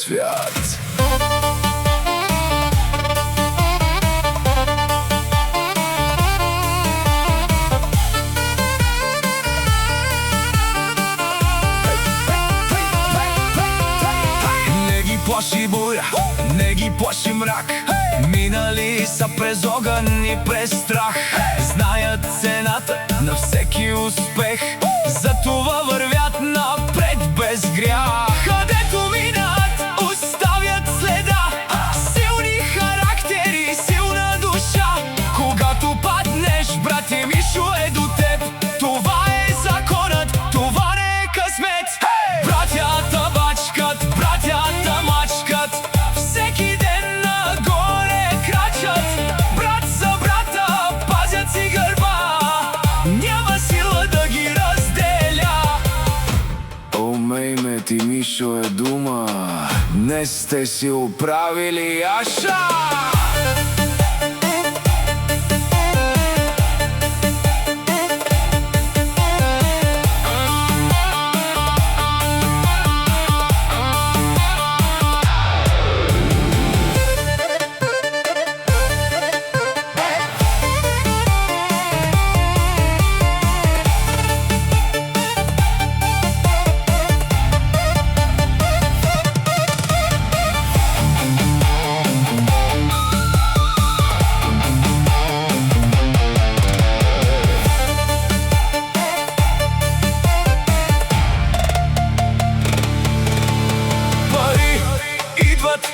свят. Не ги плаши буја, не ги плаши мрак, минали са през огън и през страх. Знаят цената на всеки успех, затова вървят напред без грях. Където минат, оставят следа, силни характери, силна душа. Когато паднеш, брате Мишо е до теб. Това е законът, това не е късмет. Братята бачкат, братята мачкат, всеки ден нагоре крачат. Брат за брата пазят си гърба, няма сила да ги разделя. Умей ме, ти Мишо е дума, днес сте си оправили аша.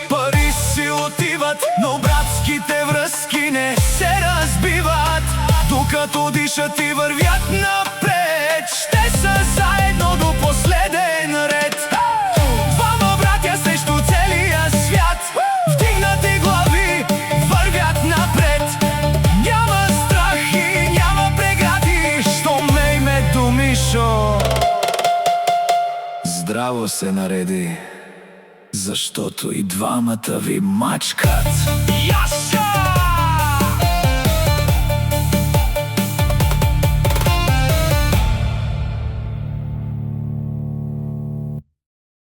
Пари си отиват, но братските връзки не се разбиват. Докато дишат и вървят напред, ще са заедно до последен ред. Двама братя срещу целия свят, вдигнати глави, вървят напред. Няма страх и няма прегради, щом е името Мишо здраво се нареди, защото и двамата ви мачкат.